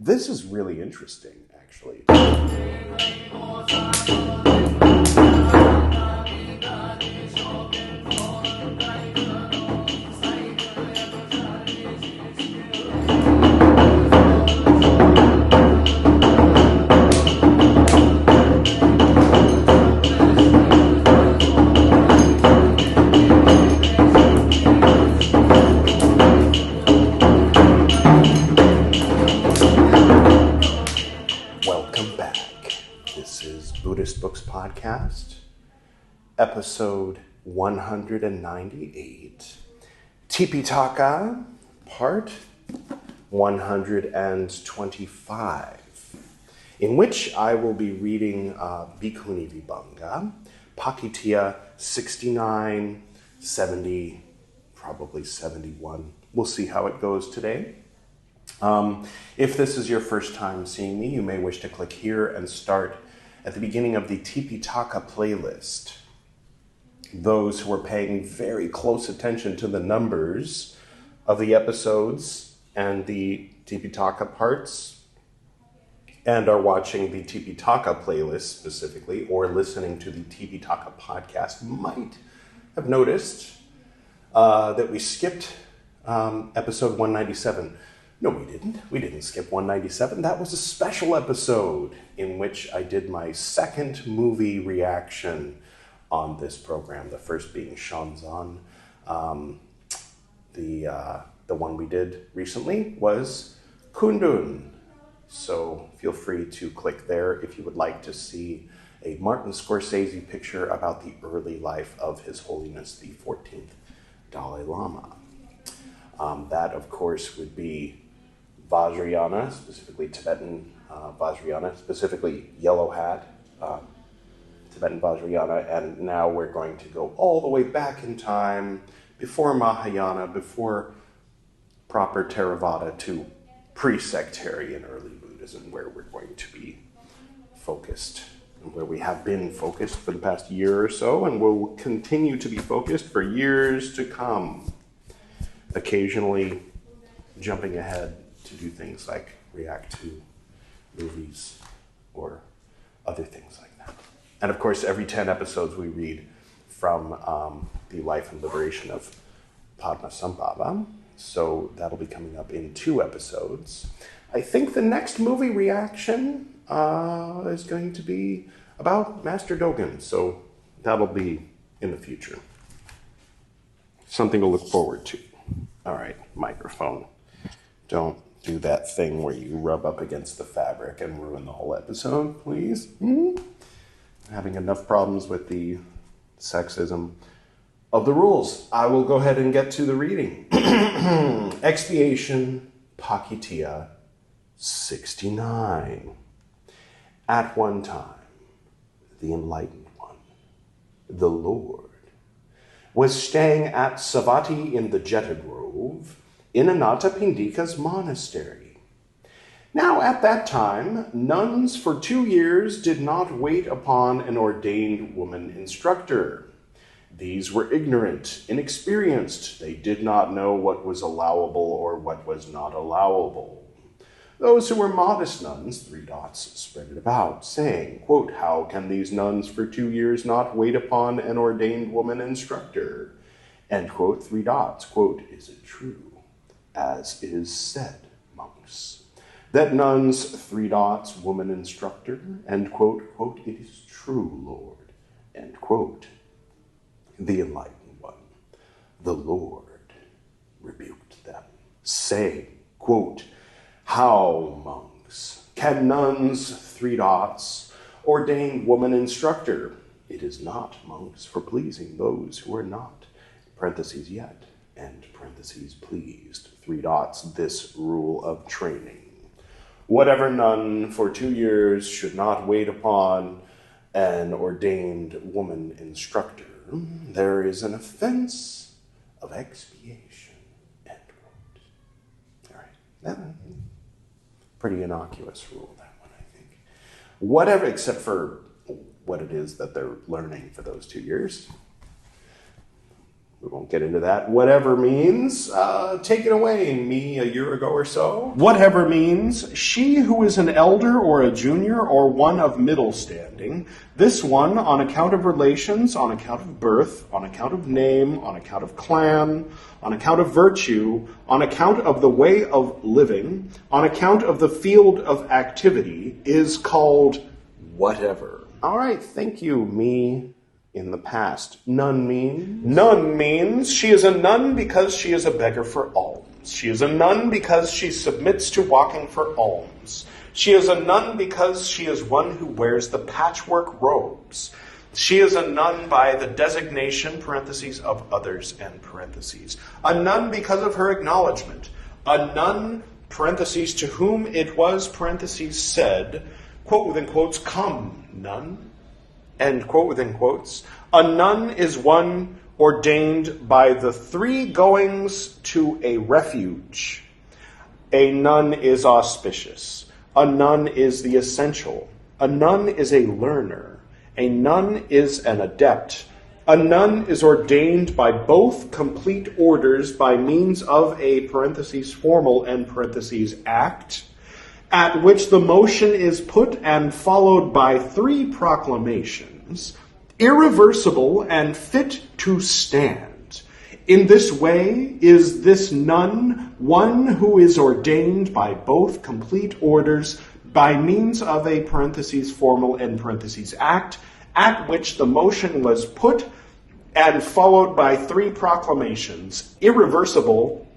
This is really interesting, actually. Buddhist Books Podcast, episode 198, Tipiṭaka, part 125, in which I will be reading Bhikkhunivibhaṅga, Pācittiya 69, 70, probably 71. We'll see how it goes today. If this is your first time seeing me, you may wish to click here and start at the beginning of the Tipiṭaka playlist. Those who are paying very close attention to the numbers of the episodes and the Tipiṭaka parts, and are watching the Tipiṭaka playlist specifically, or listening to the Tipiṭaka podcast, might have noticed that we skipped episode 197. No, we didn't. We didn't skip 197. That was a special episode in which I did my second movie reaction on this program. The first being Shanzan. The one we did recently was Kundun. So feel free to click there if you would like to see a Martin Scorsese picture about the early life of His Holiness the 14th Dalai Lama. That, of course, would be Vajrayana, specifically Tibetan Vajrayana, specifically yellow hat, Tibetan Vajrayana, and now we're going to go all the way back in time, before Mahayana, before proper Theravada, to pre-sectarian early Buddhism, where we're going to be focused, and where we have been focused for the past year or so, and will continue to be focused for years to come, occasionally jumping ahead to do things like react to movies or other things like that. And of course, every 10 episodes we read from the Life and Liberation of Padmasambhava. So that'll be coming up in 2 episodes. I think the next movie reaction is going to be about Master Dogen. So that'll be in the future. Something to look forward to. All right, microphone. Don't do that thing where you rub up against the fabric and ruin the whole episode, please. Having enough problems with the sexism of the rules. I will go ahead and get to the reading. Expiation, Pācittiya 69. At one time, the Enlightened One, the Lord, was staying at Savatthi in the Jeta Grove, in Anathapindika's monastery. Now at that time, nuns for 2 years did not wait upon an ordained woman instructor. These were ignorant, inexperienced. They did not know what was allowable or what was not allowable. Those who were modest nuns, 3 dots, spread it about, saying, quote, "How can these nuns for 2 years not wait upon an ordained woman instructor?" End quote, 3 dots, quote, "Is it true, as is said, monks, that nuns, 3 dots, woman instructor," end quote, quote, "It is true, Lord," end quote. The Enlightened One, the Lord, rebuked them, saying, quote, "How, monks, can nuns, 3 dots, ordained woman instructor? It is not, monks, for pleasing those who are not, parentheses yet, end parentheses pleased, 3 dots, this rule of training. Whatever nun for 2 years should not wait upon an ordained woman instructor, there is an offense of expiation," end quote. All right, that pretty innocuous rule, that one, I think. Whatever, except for what it is that they're learning for those 2 years. We won't get into that. Whatever means, take it away, me, a year ago or so. Whatever means, she who is an elder or a junior or one of middle standing, this one on account of relations, on account of birth, on account of name, on account of clan, on account of virtue, on account of the way of living, on account of the field of activity, is called whatever. All right, thank you, me. In the past. Nun means? Nun means she is a nun because she is a beggar for alms. She is a nun because she submits to walking for alms. She is a nun because she is one who wears the patchwork robes. She is a nun by the designation, parentheses, of others, end parentheses. A nun because of her acknowledgement. A nun, parentheses, to whom it was, parentheses, said, quote within quotes, come, nun. End quote within quotes. A nun is one ordained by the three goings to a refuge. A nun is auspicious. A nun is the essential. A nun is a learner. A nun is an adept. A nun is ordained by both complete orders by means of a parentheses formal and parentheses act, at which the motion is put and followed by three proclamations, irreversible and fit to stand. In this way is this nun one who is ordained by both complete orders by means of a parentheses formal and parentheses act, at which the motion was put and followed by three proclamations, irreversible,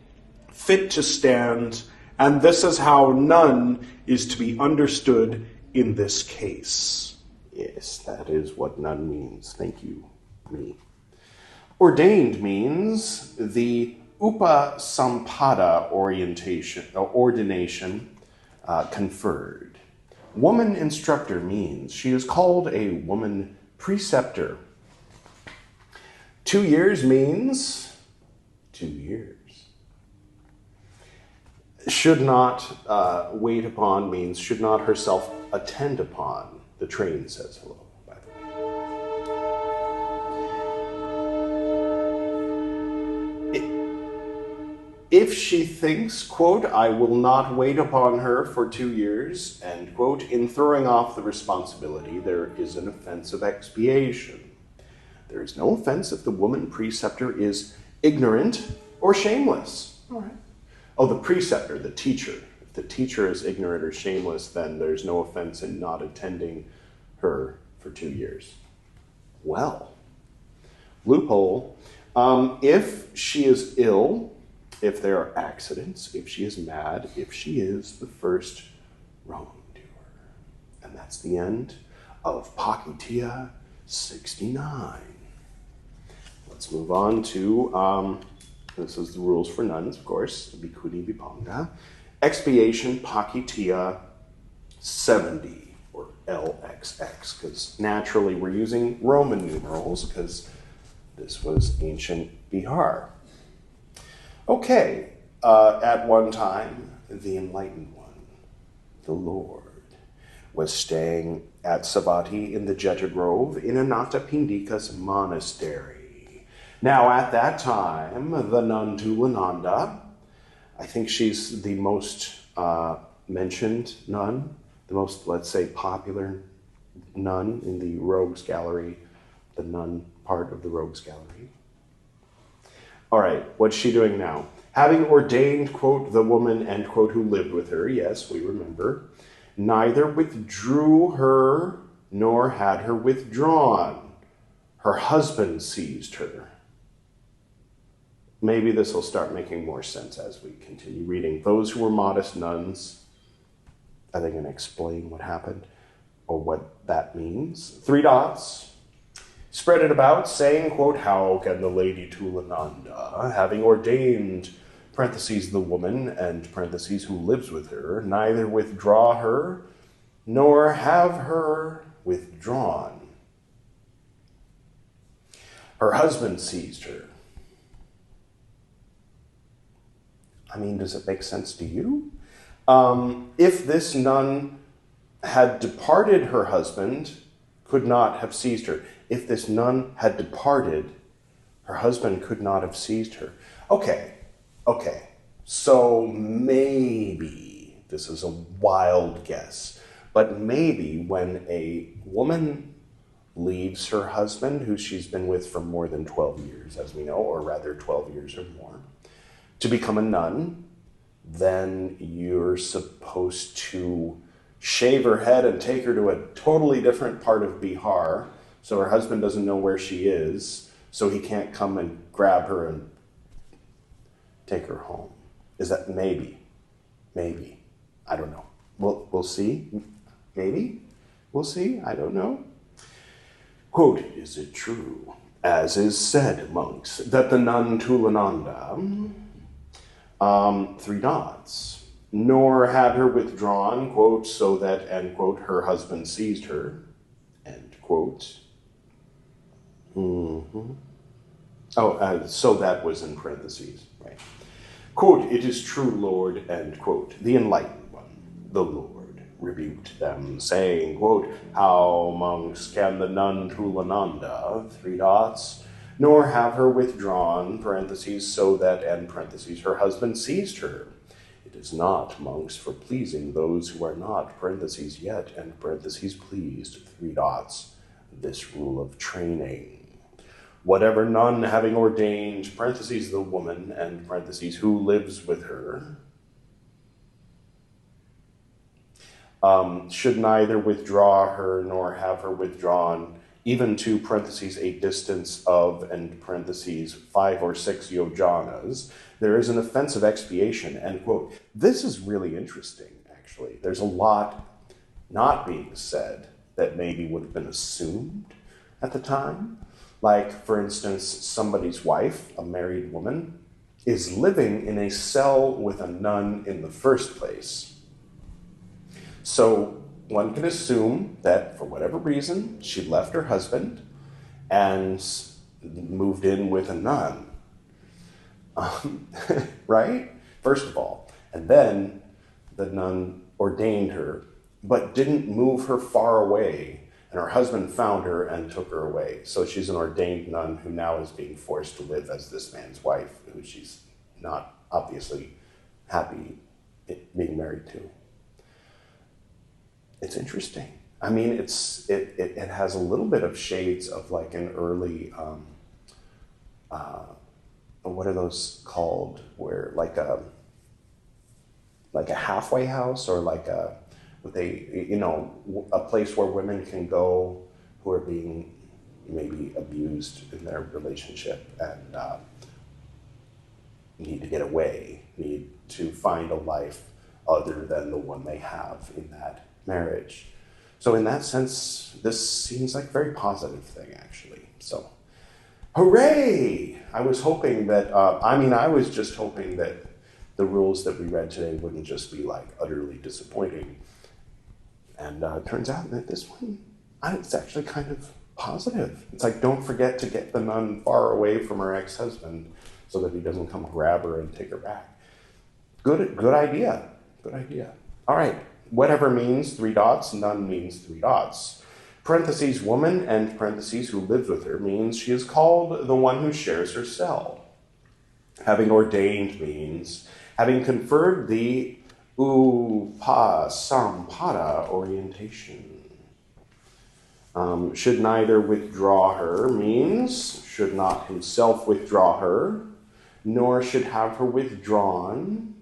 fit to stand, and this is how nun is to be understood in this case. Yes, that is what nun means. Thank you, me. Ordained means the upasampada ordination conferred. Woman instructor means she is called a woman preceptor. 2 years means 2 years. Should not wait upon means should not herself attend upon. The train says hello, by the way. If she thinks, quote, I will not wait upon her for 2 years, end quote, in throwing off the responsibility, there is an offense of expiation. There is no offense if the woman preceptor is ignorant or shameless. All right. Oh, the preceptor, the teacher. If the teacher is ignorant or shameless, then there's no offense in not attending her for 2 years. Well, loophole. If she is ill, if there are accidents, if she is mad, if she is the first wrongdoer. And that's the end of Pācittiya 69. Let's move on to... this is the rules for nuns, of course, Bhikkhunivibhaṅga. Expiation, Pācittiya 70, or LXX, because naturally we're using Roman numerals, because this was ancient Bihar. Okay, at one time, the enlightened one, the Lord, was staying at Savatthi in the Jeta Grove in Anathapindika's monastery. Now, at that time, the nun Tulananda, I think she's the most mentioned nun, the most, let's say, popular nun in the Rogues Gallery, the nun part of the Rogues Gallery. All right, what's she doing now? Having ordained, quote, the woman, end quote, who lived with her, yes, we remember, neither withdrew her nor had her withdrawn. Her husband seized her. Maybe this will start making more sense as we continue reading. Those who were modest nuns, are they going to explain what happened or what that means? 3 dots. Spread it about, saying, quote, how can the lady Tulananda, having ordained, parentheses, the woman, and parentheses, who lives with her, neither withdraw her, nor have her withdrawn. Her husband seized her. I mean, does it make sense to you? If this nun had departed, her husband could not have seized her. If this nun had departed, Her husband could not have seized her. Okay. So maybe, this is a wild guess, but maybe when a woman leaves her husband, who she's been with for more than 12 years, as we know, or rather 12 years or more, to become a nun, then you're supposed to shave her head and take her to a totally different part of Bihar, so her husband doesn't know where she is, so he can't come and grab her and take her home. Is that maybe? I don't know. We'll see. Maybe? We'll see. I don't know. Quote, is it true, as is said, monks, that the nun Tulananda, three dots, nor had her withdrawn, quote, so that, end quote, her husband seized her, end quote. So that was in parentheses, right? Quote, it is true, Lord, end quote. The enlightened one, the Lord, rebuked them, saying, quote, how, monks, can the nun Tulananda, three dots, nor have her withdrawn, parentheses, so that, end parentheses, her husband seized her. It is not, monks, for pleasing those who are not, parentheses, yet, end parentheses, pleased, three dots, this rule of training. Whatever nun having ordained, parentheses, the woman, end parentheses, who lives with her, should neither withdraw her nor have her withdrawn, even to, parentheses, a distance of, end parentheses, 5 or 6 yojanas, there is an offense of expiation, end quote. This is really interesting, actually. There's a lot not being said that maybe would have been assumed at the time. Like, for instance, somebody's wife, a married woman, is living in a cell with a nun in the first place. So one can assume that, for whatever reason, she left her husband and moved in with a nun. Right? First of all. And then the nun ordained her, but didn't move her far away. And her husband found her and took her away. So she's an ordained nun who now is being forced to live as this man's wife, who she's not obviously happy being married to. It's interesting. I mean, it has a little bit of shades of like an early, what are those called? Where like a halfway house, or like a place where women can go who are being maybe abused in their relationship and need to get away, need to find a life other than the one they have in that marriage. So in that sense, this seems like a very positive thing, actually. So, hooray! I was hoping that, I was just hoping that the rules that we read today wouldn't just be like utterly disappointing. And it turns out that this one, it's actually kind of positive. It's like, don't forget to get the nun far away from her ex-husband so that he doesn't come grab her and take her back. Good idea. Good idea. All right. Whatever means three dots, nun means three dots. Parentheses, woman, and parentheses, who lives with her, means she is called the one who shares her cell. Having ordained means having conferred the upasampada orientation. Should neither withdraw her means should not himself withdraw her, nor should have her withdrawn.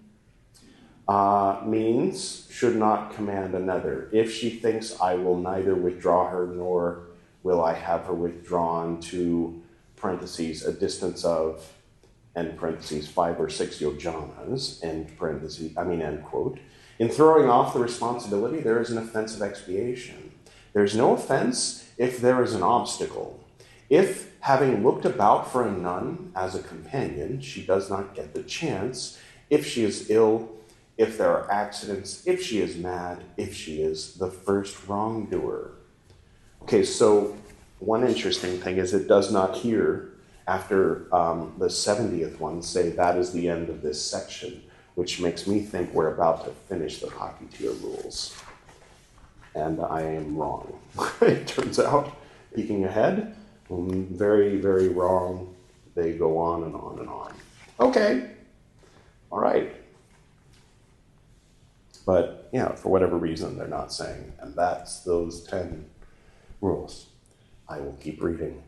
Means should not command another. If she thinks I will neither withdraw her nor will I have her withdrawn to, parentheses, a distance of, end parentheses, 5 or 6 yojanas, end parentheses, end quote. In throwing off the responsibility, there is an offense of expiation. There is no offense if there is an obstacle. If, having looked about for a nun as a companion, she does not get the chance, if she is ill, if there are accidents, if she is mad, if she is the first wrongdoer. Okay, so one interesting thing is it does not here, after the 70th one, say that is the end of this section, which makes me think we're about to finish the Pācittiya rules. And I am wrong. It turns out, peeking ahead, very, very wrong. they go on and on and on. Okay, all right. But, for whatever reason, they're not saying, and that's those 10 rules. I will keep reading.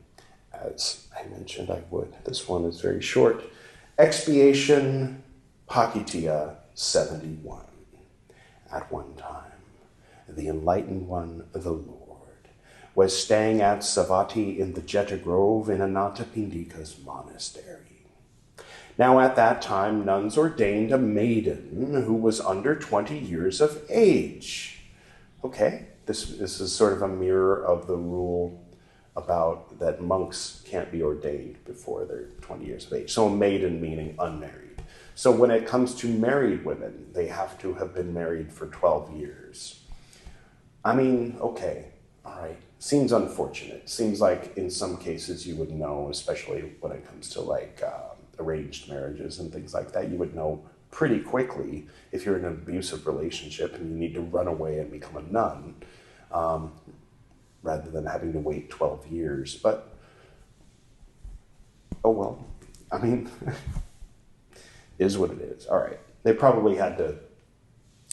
As I mentioned I would. This one is very short. Expiation, Pācittiya 71. At one time, the enlightened one, the Lord, was staying at Savatthi in the Jeta Grove in Anathapindika's monastery. Now at that time, nuns ordained a maiden who was under 20 years of age. Okay, this is sort of a mirror of the rule about that monks can't be ordained before they're 20 years of age. So a maiden meaning unmarried. So when it comes to married women, they have to have been married for 12 years. I mean, okay, all right. Seems unfortunate. Seems like in some cases you would know, especially when it comes to arranged marriages and things like that, you would know pretty quickly if you're in an abusive relationship and you need to run away and become a nun, rather than having to wait 12 years. But, oh well, I mean, is what it is. All right. They probably had to,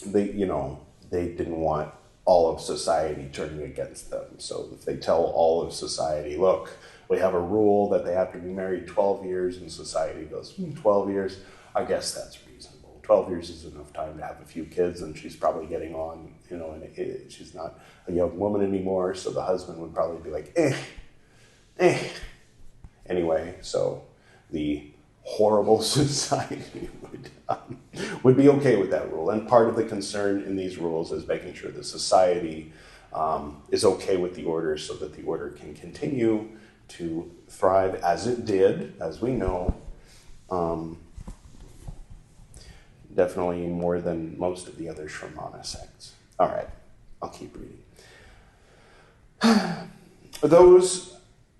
they didn't want all of society turning against them. So if they tell all of society, look, we have a rule that they have to be married 12 years, and society goes, 12 years, I guess that's reasonable. 12 years is enough time to have a few kids, and she's probably getting on, and she's not a young woman anymore, so the husband would probably be like, Anyway, so the horrible society would be okay with that rule. And part of the concern in these rules is making sure the society is okay with the order so that the order can continue to thrive as it did, as we know, definitely more than most of the other Shramana sects. All right, I'll keep reading.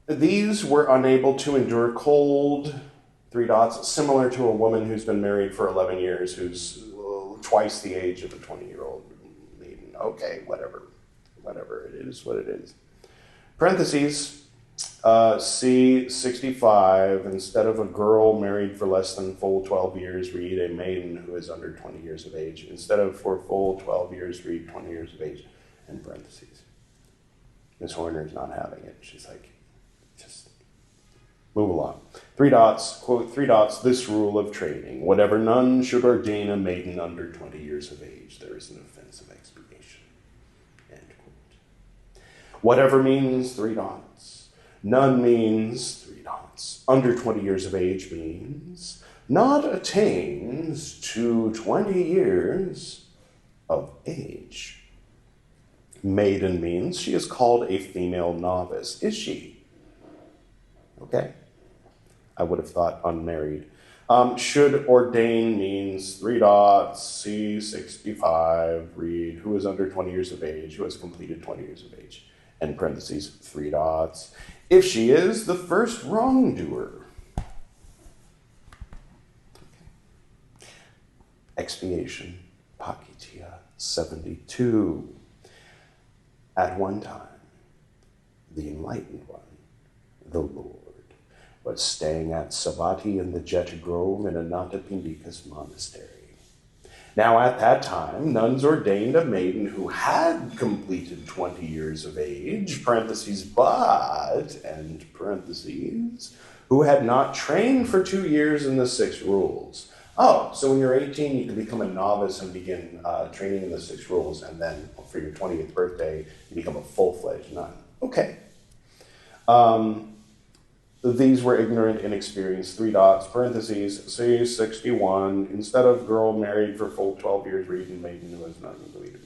These were unable to endure cold, similar to a woman who's been married for 11 years, who's twice the age of a 20-year-old maiden. Okay, whatever, it is what it is. Parentheses, C65, instead of a girl married for less than full 12 years, read a maiden who is under 20 years of age. Instead of for full 12 years, read 20 years of age, in parentheses. Miss Horner's not having it. She's like, just move along. 3 dots, quote, 3 dots, this rule of training. Whatever nun should ordain a maiden under 20 years of age, there is an offense of expiation. End quote. Whatever means 3 dots. Nun means 3 dots. Under 20 years of age means not attains to 20 years of age. Maiden means she is called a female novice. Is she? Okay. I would have thought unmarried. Should ordain means 3 dots, C65, read who is under 20 years of age, who has completed 20 years of age, and parentheses, 3 dots, if she is the first wrongdoer. Okay. Expiation, Pācittiya 72. At one time, the enlightened one, the Lord, was staying at Savatthi in the Jeta Grove in Anathapindika's monastery. Now at that time, nuns ordained a maiden who had completed 20 years of age, parentheses, but, end parentheses, who had not trained for 2 years in the 6 rules. Oh, so when you're 18, you can become a novice and begin training in the 6 rules, and then for your 20th birthday, you become a full-fledged nun. Okay. These were ignorant, inexperienced, 3 dots, parentheses, C61, instead of girl married for full 12 years, read and maiden who has not completed,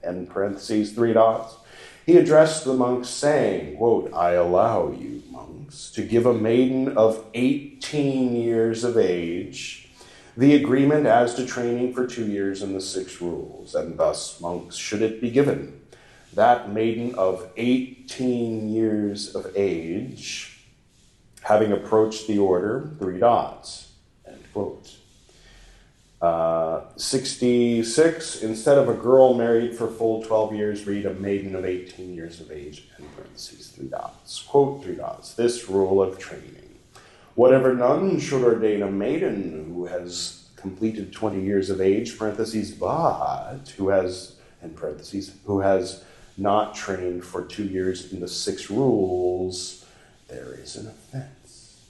end parentheses, 3 dots. He addressed the monks saying, quote, I allow you, monks, to give a maiden of 18 years of age the agreement as to training for 2 years in the 6 rules, and thus, monks, should it be given, that maiden of 18 years of age, having approached the order, 3 dots, end quote. 66, instead of a girl married for full 12 years, read a maiden of 18 years of age, in parentheses, 3 dots. Quote, 3 dots, this rule of training. Whatever nun should ordain a maiden who has completed 20 years of age, parentheses, but who has, in parentheses, who has not trained for 2 years in the 6 rules, there is an offense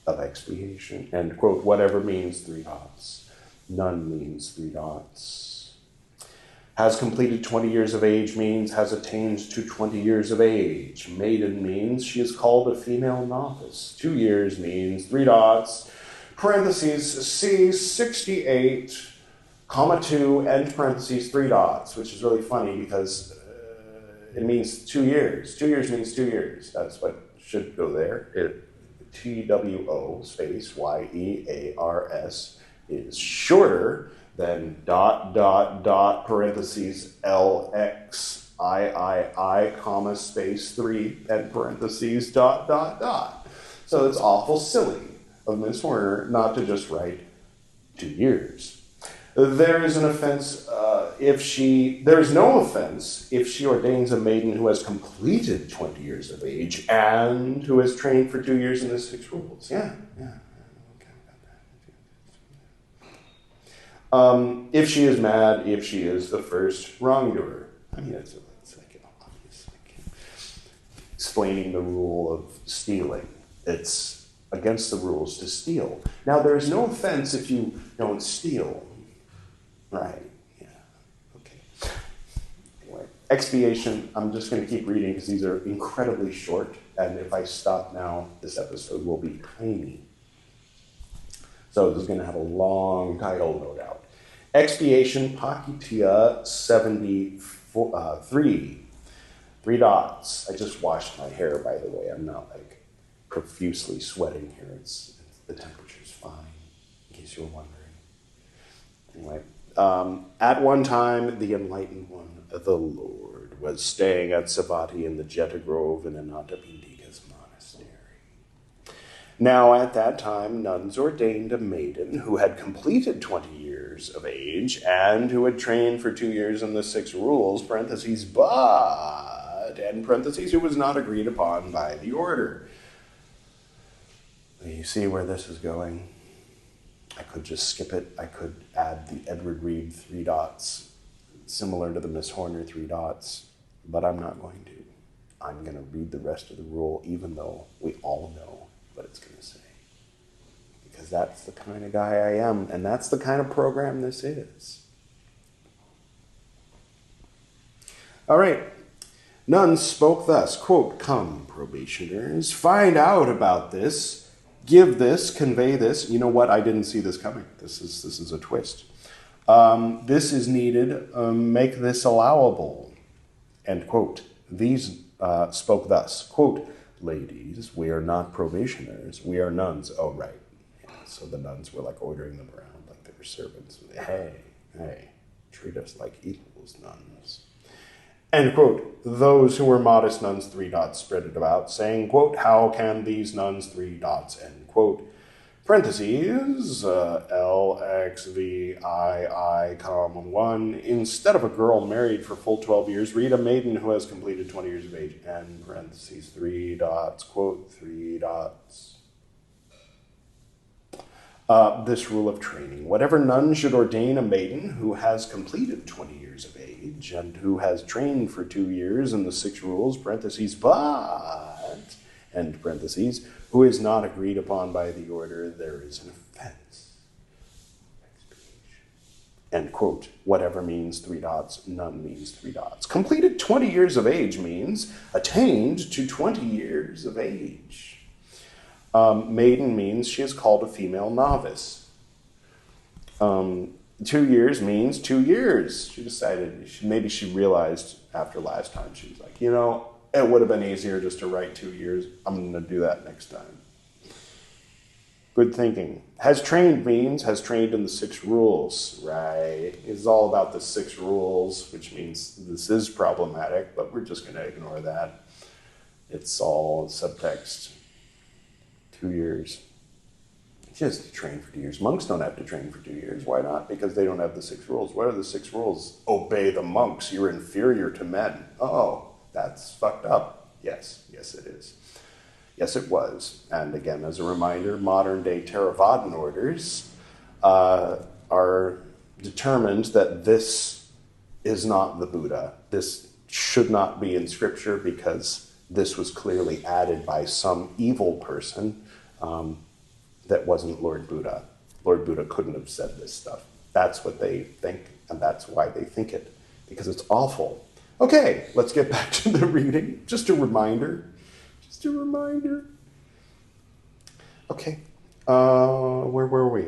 of expiation. And, quote, whatever means 3 dots. Nun means 3 dots. Has completed 20 years of age means has attained to 20 years of age. Maiden means she is called a female novice. 2 years means 3 dots. Parentheses, C 68, comma 2, end parentheses, 3 dots, which is really funny because it means 2 years. 2 years means 2 years. That's what should go there. TWO space YEARS is shorter than ... parentheses LXII, comma, space 3, and parentheses ... So it's awful silly of Miss Horner not to just write 2 years. There is no offense if she ordains a maiden who has completed 20 years of age and who has trained for 2 years in the 6 rules. Yeah. If she is mad, if she is the first wrongdoer. I mean, it's like obvious, like explaining the rule of stealing. It's against the rules to steal. Now, there is no offense if you don't steal. Right, yeah, okay. Anyway, expiation, I'm just going to keep reading because these are incredibly short, and if I stop now, this episode will be tiny. So this is going to have a long title, no doubt. Expiation, Pācittiya 73. 3 dots. I just washed my hair, by the way. I'm not like profusely sweating here. The temperature's fine, in case you were wondering. Anyway, at one time, the enlightened one, the Lord, was staying at Savatthi in the Jeta Grove in Anathapindika's monastery. Now, at that time, nuns ordained a maiden who had completed 20 years of age and who had trained for 2 years in the 6 rules, parentheses, but, end parentheses, who was not agreed upon by the order. You see where this is going? I could just skip it. I could add the Edward Reed 3 dots, similar to the Miss Horner 3 dots, but I'm not going to. I'm going to read the rest of the rule, even though we all know what it's going to say. Because that's the kind of guy I am, and that's the kind of program this is. All right. Nuns spoke thus, quote, come, probationers, find out about this, give this, convey this. You know what? I didn't see this coming. This is a twist. This is needed. Make this allowable. End quote. These spoke thus, quote, ladies, we are not probationers. We are nuns. Oh, right. Yeah, so the nuns were like ordering them around like they were servants. Hey, treat us like equals, nuns. End quote. Those who were modest nuns, 3 dots, spread it about, saying, quote, how can these nuns, 3 dots, end quote. Parentheses, LXVII, comma 1, instead of a girl married for full 12 years, read a maiden who has completed 20 years of age, end parentheses, 3 dots, quote, 3 dots. This rule of training. Whatever nun should ordain a maiden who has completed 20 years of age and who has trained for 2 years in the 6 rules, parentheses, but, end parentheses, who is not agreed upon by the order, there is an offense. End quote. Whatever means 3 dots, none means 3 dots. Completed 20 years of age means attained to 20 years of age. Maiden means she is called a female novice. 2 years means 2 years. She decided, maybe she realized after last time, she was like, you know, it would have been easier just to write 2 years. I'm going to do that next time. Good thinking. Has trained means has trained in the 6 rules, right? It's all about the 6 rules, which means this is problematic, but we're just going to ignore that. It's all subtext. 2 years. She has to train for 2 years. Monks don't have to train for 2 years. Why not? Because they don't have the 6 rules. What are the 6 rules? Obey the monks. You're inferior to men. Oh, that's fucked up. Yes, it is. Yes, it was. And again, as a reminder, modern-day Theravadan orders are determined that this is not the Buddha. This should not be in Scripture because this was clearly added by some evil person that wasn't Lord Buddha. Lord Buddha couldn't have said this stuff. That's what they think, and that's why they think it, because it's awful. Okay, let's get back to the reading. Just a reminder. Okay, where were we?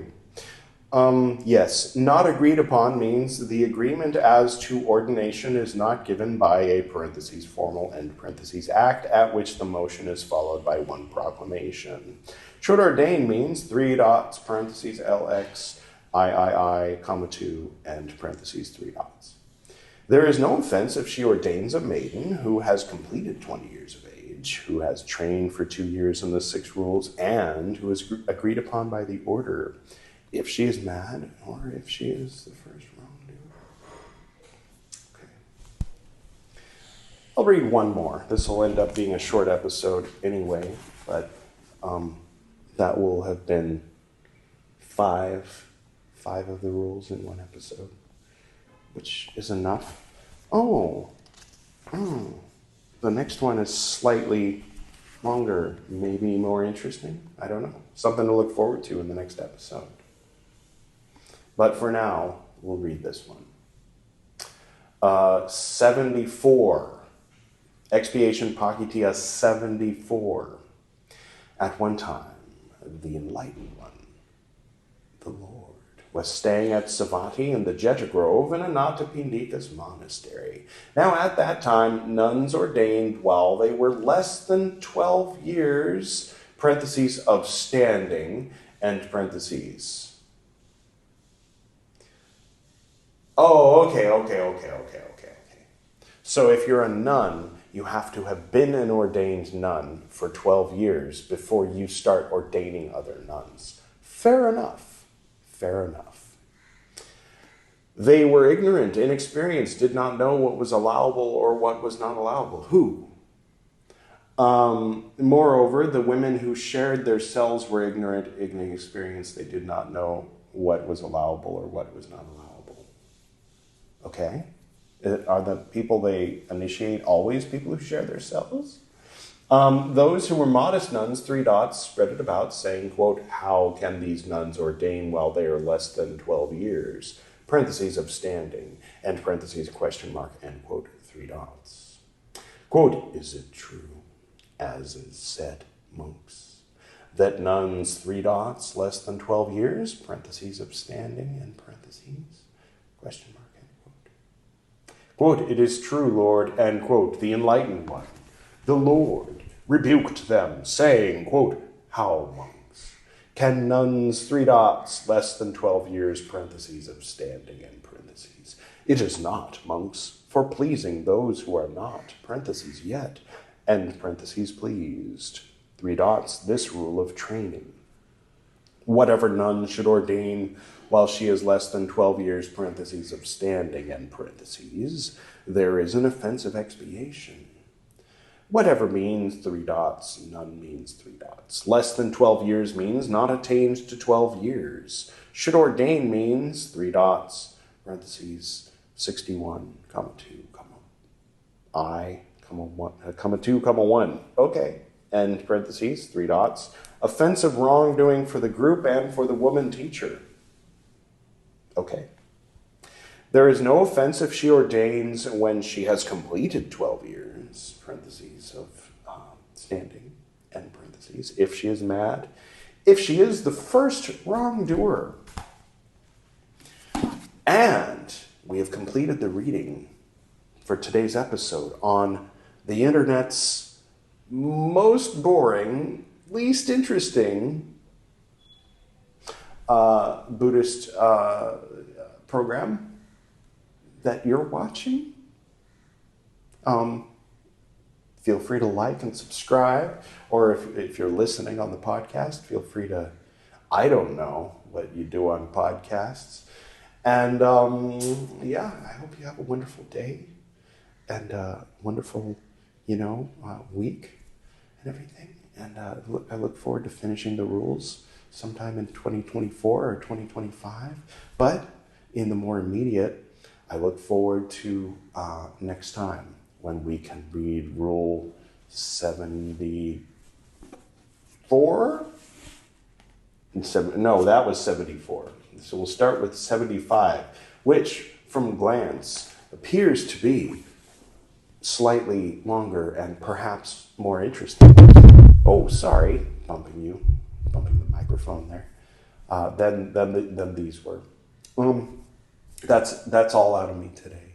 Yes, not agreed upon means the agreement as to ordination is not given by a parentheses formal end parentheses act at which the motion is followed by one proclamation. Should ordain means 3 dots, parentheses LXIII, comma 2, end parentheses 3 dots. There is no offense if she ordains a maiden who has completed 20 years of age, who has trained for 2 years in the 6 rules, and who is agreed upon by the order, if she is mad or if she is the first wrongdoer. Okay. I'll read one more. This will end up being a short episode anyway, but that will have been 5 of the rules in one episode, which is enough. The next one is slightly longer, maybe more interesting. I don't know. Something to look forward to in the next episode. But for now, we'll read this one. 74. Expiation Pācittiya 74. At one time, the enlightened one, the Lord, was staying at Savatthi in the Jeta Grove in Anathapindika's monastery. Now at that time, nuns ordained while they were less than 12 years, parentheses, of standing, end parentheses. Oh, okay. So if you're a nun, you have to have been an ordained nun for 12 years before you start ordaining other nuns. Fair enough. They were ignorant, inexperienced, did not know what was allowable or what was not allowable. Who? Moreover, the women who shared their cells were ignorant, inexperienced. They did not know what was allowable or what was not allowable. Okay? Are the people they initiate always people who share their cells? Those who were modest nuns, 3 dots, spread it about, saying, quote, how can these nuns ordain while they are less than 12 years? Parentheses of standing, end parentheses, question mark, end quote, 3 dots. Quote, is it true, as is said, monks, that nuns, 3 dots, less than 12 years, parentheses of standing, end parentheses, question mark, end quote. Quote, it is true, Lord, end quote, the enlightened one, the Lord, rebuked them, saying, quote, how, monks, can nuns, 3 dots, less than 12 years, parentheses of standing, end parentheses. It is not, monks, for pleasing those who are not, parentheses yet, end parentheses pleased. 3 dots, this rule of training. Whatever nun should ordain while she is less than 12 years, parentheses of standing, end parentheses, there is an offense of expiation. Whatever means 3 dots, none means 3 dots. Less than 12 years means not attained to 12 years. Should ordain means 3 dots, parentheses, 61, comma 2, comma I, comma 1, comma 2, comma 1. Okay, end parentheses, 3 dots. Offensive wrongdoing for the group and for the woman teacher. Okay. There is no offense if she ordains when she has completed 12 years, parentheses of standing, end parentheses, if she is mad, if she is the first wrongdoer. And we have completed the reading for today's episode on the internet's most boring, least interesting Buddhist program that you're watching. Feel free to like and subscribe, or if you're listening on the podcast, feel free to, I don't know what you do on podcasts. And yeah, I hope you have a wonderful day and a wonderful, week and everything. And I look forward to finishing the rules sometime in 2024 or 2025. But in the more immediate, I look forward to next time when we can read Rule 74? No, that was 74. So we'll start with 75, which, from glance, appears to be slightly longer and perhaps more interesting. Oh, sorry, bumping the microphone there. Than these were. That's all out of me today.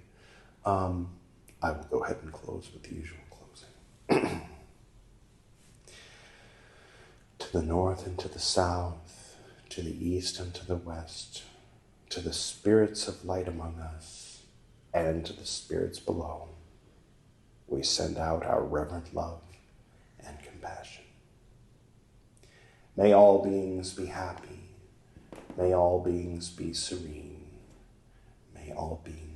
I will go ahead and close with the usual closing. To the north and to the south, to the east and to the west, to the spirits of light among us, and to the spirits below, we send out our reverent love and compassion. May all beings be happy. May all beings be serene. May all beings